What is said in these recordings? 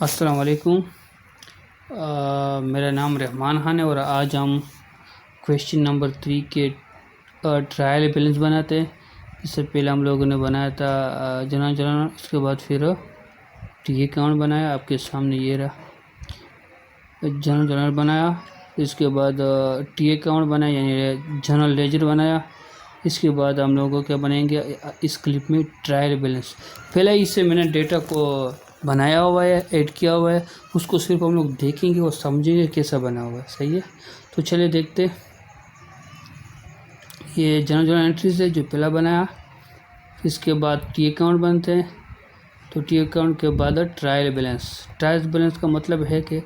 अस्सलाम वालेकुम। मेरा नाम रहमान खान है और आज हम क्वेश्चन नंबर 3 के ट्रायल बैलेंस बनाते हैं। इससे पहले हम लोगों ने बनाया था जनरल जनरल, उसके बाद फिर टी अकाउंट बनाया। आपके सामने ये रहा, जनरल जनरल बनाया। इसके बाद टी अकाउंट बनाया यानी जनरल लेजर बनाया। इसके बाद हम लोगों क्या बनाएंगे इस क्लिप में ट्रायल बैलेंस। पहले इससे मैंने डेटा को बनाया हुआ है, ऐड किया हुआ है, उसको सिर्फ हम लोग देखेंगे और समझेंगे कैसा बना हुआ है। सही है, तो चलिए देखते। ये जनरल जनरल एंट्रीज है जो पहला बनाया। इसके बाद टी अकाउंट बनते हैं, तो टी अकाउंट के बाद ट्रायल बैलेंस। ट्रायल बैलेंस का मतलब है कि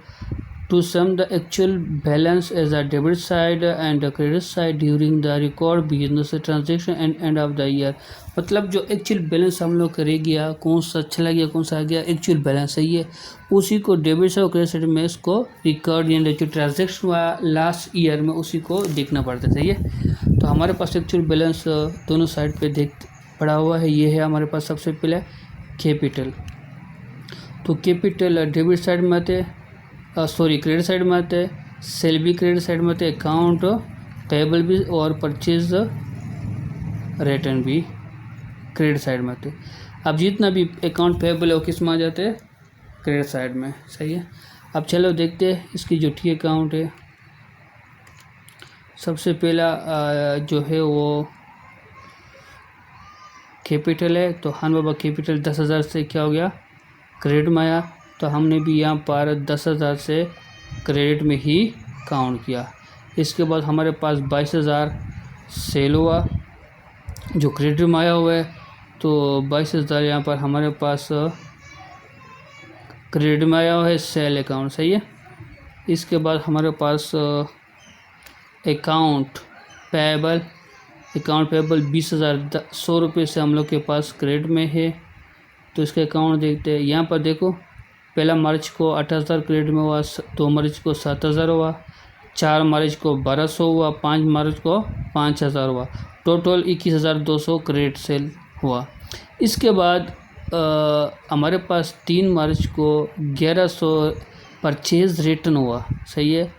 to sum the actual balance as a debit side and a credit side during the record business transaction and end of the year। मतलब जो एक्चुअल बैलेंस हम लोग करे गया, कौन सा अच्छा लग गया कौन सा आ गया, एक्चुअल बैलेंस सही है, उसी को डेबिट साइड और क्रेडिट साइड में इसको रिकॉर्ड यानी जो ट्रांजेक्शन हुआ लास्ट ईयर में उसी को देखना पड़ता है। सही है, तो हमारे पास एक्चुअल बैलेंस दोनों साइड पे देख पड़ा हुआ है। ये है हमारे पास सबसे पहले कैपिटल। तो कैपिटल डेबिट साइड में आते क्रेडिट साइड में आते हैं, सेल भी क्रेडिट साइड में आते हैं, अकाउंट पेबल भी और परचेज रिटर्न भी क्रेडिट साइड में आते हैं। अब जितना भी अकाउंट पेबल है वो किस में आ जाते हैं, क्रेडिट साइड में। सही है, अब चलो देखते हैं इसकी जो टी अकाउंट है। सबसे पहला जो है वो कैपिटल है, तो हाँ बाबा कैपिटल 10,000 से क्या हो गया, क्रेडिट में आया। तो हमने भी यहाँ पर 10,000 से क्रेडिट में ही काउंट किया। इसके बाद हमारे पास 22,000 सेल हुआ जो क्रेडिट में आया हुआ है, तो 22,000 यहाँ पर हमारे पास क्रेडिट में आया हुआ है सेल अकाउंट। सही है, इसके बाद हमारे पास अकाउंट पेबल 20,000 100 रुपये से हम लोग के पास क्रेडिट में है। तो इसका अकाउंट देखते हैं। यहाँ पर देखो, पहला मार्च को 8,000 क्रेडिट में हुआ, 2 मार्च को 7,000 हुआ, 4 मार्च को 1,200 हुआ, 5 मार्च को 5,000 हुआ, टोटल 21,200 क्रेडिट सेल हुआ। इसके बाद हमारे पास 3 मार्च को 1,100 परचेज रिटर्न हुआ। सही है,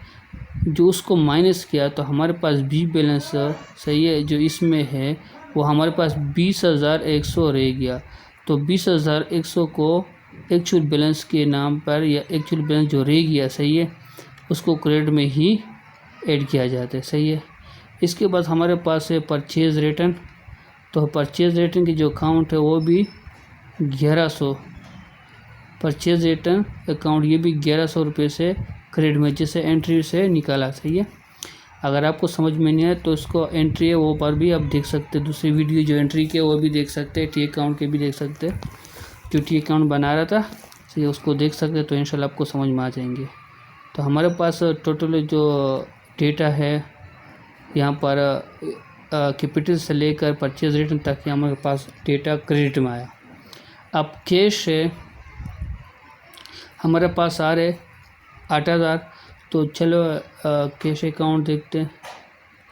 जो उसको माइनस किया तो हमारे पास बी बैलेंस सही है जो इसमें है वो हमारे पास 20,100 रह गया। तो 20,100 को एक्चुअल बैलेंस के नाम पर या एक्चुअल बैलेंस जो रह गया सही है उसको क्रेडिट में ही ऐड किया जाता है। सही है, इसके बाद हमारे पास है परचेज रिटर्न। तो परचेज रिटर्न की जो अकाउंट है वो भी 1,100 परचेज रिटर्न अकाउंट, ये भी 1,100 रुपये से क्रेडिट में जैसे एंट्री से निकाला। सही है, अगर आपको समझ में नहीं आए तो इसको एंट्री है वो पर भी आप देख सकते हैं, दूसरी वीडियो जो एंट्री के वो भी देख सकते हैं, टी अकाउंट के भी देख सकते हैं। जो टी अकाउंट बना रहा था सही उसको देख सकते हैं, तो इंशाल्लाह आपको समझ में आ जाएंगे। तो हमारे पास टोटल जो डेटा है यहाँ पर कैपिटल से लेकर परचेज रिटर्न तक हमारे पास डेटा क्रेडिट में आया। अब कैश है हमारे पास आ रहे 8,000। तो चलो कैश अकाउंट देखते हैं।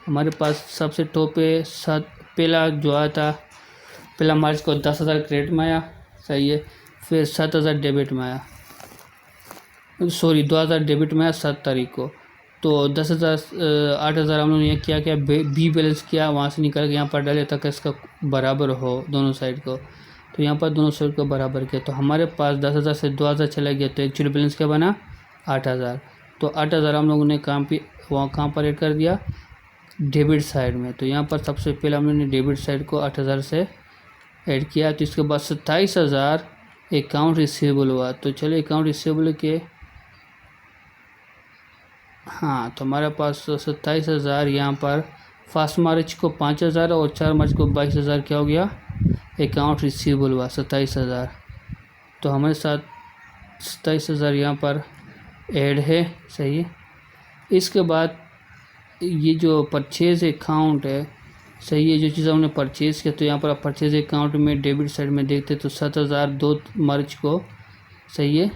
हमारे पास सबसे टॉप पे पहला जो आया था, पहला मार्च को 10,000 क्रेडिट में आया। सही है, फिर 7,000 डेबिट में आया, 2,000 डेबिट में आया 7 तारीख को। तो 10,000 8,000 हम लोगों ने क्या किया, बी बैलेंस किया, वहाँ से निकल के यहाँ पर डाले ताकि इसका बराबर हो दोनों साइड को। तो यहाँ पर दोनों साइड को बराबर किया, तो हमारे पास 10,000 से 2,000 चला गया, तो एक्चुअली बैलेंस क्या बना 8,000। तो 8,000 हम लोगों ने कहाँ पर ऐड कर दिया, डेबिट साइड में। तो यहाँ पर सबसे पहले हम लोगों ने डेबिट साइड को 8,000 से ऐड किया। तो इसके बाद 27,000 अकाउंट रिसीवेबल हुआ। तो चलिए अकाउंट रिसीवेबल के हाँ, तो हमारे पास 27,000 यहाँ पर 1 मार्च को 5,000 और 4 मार्च को 22,000 क्या हो गया, अकाउंट रिसीवेबल हुआ 27,000। तो हमारे साथ 27,000 यहाँ पर ऐड है। सही है, इसके बाद ये जो परचेज अकाउंट है सही है, जो चीज़ हमने परचेज़ किया, तो यहाँ पर आप परचेज अकाउंट में डेबिट साइड में देखते तो 7,000 2 मार्च को सही है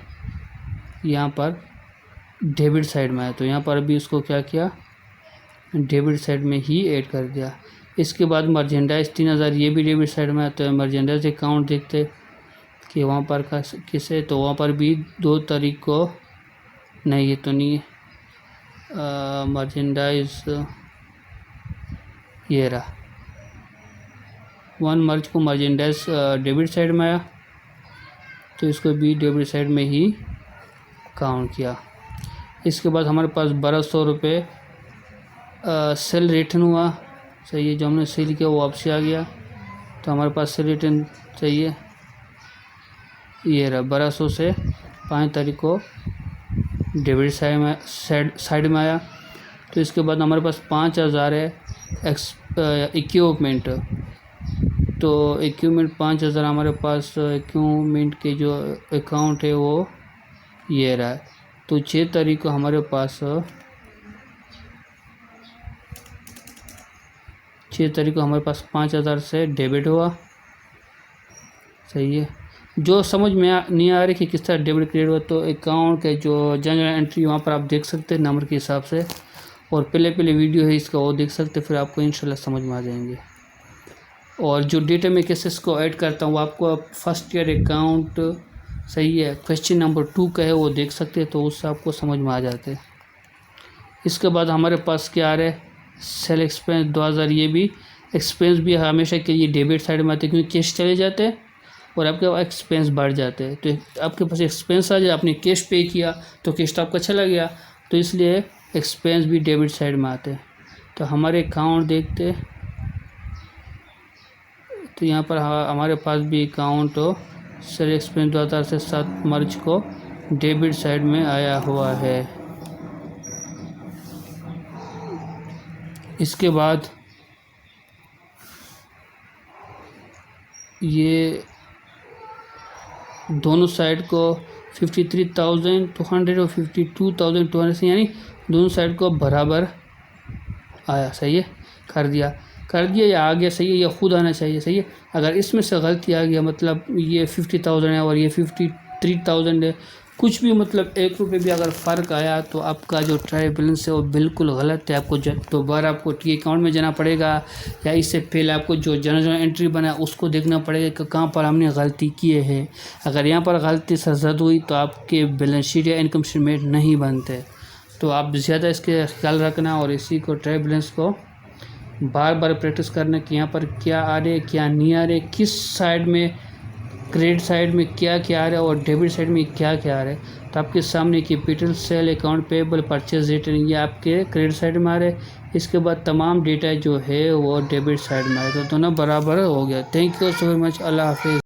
यहाँ पर डेबिट साइड में है। तो यहाँ पर अभी उसको क्या किया, डेबिट साइड में ही ऐड कर दिया। इसके बाद मर्चेंडाइज 3,000 ये भी डेबिट साइड में है। तो मर्चेंडाइज अकाउंट देखते कि वहाँ पर किसे, तो वहाँ पर भी 2 तारीख को, नहीं ये तो नहीं है, मर्चेंडाइज ये रहा, 1 मार्च को मर्चेंडाइज डेबिट साइड में आया, तो इसको भी डेबिट साइड में ही काउंट किया। इसके बाद हमारे पास 1200 रुपये सेल रिटर्न हुआ, सही है, जो हमने सेल किया वो वापसी आ गया, तो हमारे पास सेल रिटर्न चाहिए, ये रहा 1200 से 5 तारीख को डेबिट साइड में आया। तो इसके बाद हमारे पास 5000 है इक्विपमेंट, तो इक्विपमेंट 5000 हमारे पास इक्विपमेंट के जो अकाउंट है वो ये रहा है। तो 6 तारीख को हमारे पास 5000 से डेबिट हुआ, सही है। जो समझ में नहीं आ रही कि किस तरह डेबिट क्रेडिट हुआ, तो अकाउंट के जो जनरल एंट्री वहाँ पर आप देख सकते हैं नंबर के हिसाब से, और पहले वीडियो है इसका वो देख सकते हैं, फिर आपको इंशाल्लाह समझ में आ जाएंगे। और जो डेटा में केसेस को ऐड करता हूँ वो आपको फर्स्ट ईयर अकाउंट, सही है, क्वेश्चन नंबर 2 का है वो देख सकते हैं, तो उससे आपको समझ में आ जाते हैं। इसके बाद हमारे पास क्या आ रहा है, सेल एक्सपेंस 2000, ये भी एक्सपेंस भी हमेशा के लिए डेबिट साइड में आते हैं, क्योंकि कैश चले जाते हैं और आपके पास एक्सपेंस बढ़ जाते हैं। तो आपके पास एक्सपेंस आ जाए, आपने कैश पे किया तो कैश तो आपका चला गया, तो इसलिए एक्सपेंस भी डेबिट साइड में आते हैं। तो हमारे अकाउंट देखते, तो यहाँ पर हमारे पास भी अकाउंट हो, सेल एक्सपेंस 2000 से 7 मार्च को डेबिट साइड में आया हुआ है। इसके बाद ये दोनों साइड को 53,200 और 52,200 से, यानी दोनों साइड को बराबर आया, सही है, कर दिया या आ गया, सही है, या खुद आना चाहिए, सही है। अगर इसमें से गलती आ गया, मतलब ये 50,000 है और ये 53,000 है, कुछ भी मतलब 1 रुपये भी अगर फ़र्क आया तो आपका जो ट्रायल बैलेंस है वो बिल्कुल गलत है। आपको दोबारा आपको टी अकाउंट में जाना पड़ेगा, या इससे पहले आपको जो जनरल एंट्री बना उसको देखना पड़ेगा कि कहाँ पर हमने गलती की है। अगर यहाँ पर गलती सरजद हुई तो आपके बैलेंस शीट या इनकम स्टेटमेंट नहीं बनते। तो आप ज़्यादा इसके ख्याल रखना और इसी को ट्रायल बैलेंस को बार बार प्रैक्टिस करना कि यहाँ पर क्या आ रहे क्या नहीं आ रहे, किस साइड में क्रेडिट साइड में क्या क्या आ रहा है और डेबिट साइड में क्या क्या आ रहा है। तो आपके सामने capital, sale, account payable, purchase return, ये आपके क्रेडिट साइड में आ रहे हैं। इसके बाद तमाम डेटा जो है वो डेबिट साइड में आ रहा है, तो दोनों बराबर हो गया। थैंक यू सो मच, अल्लाह हाफिज़।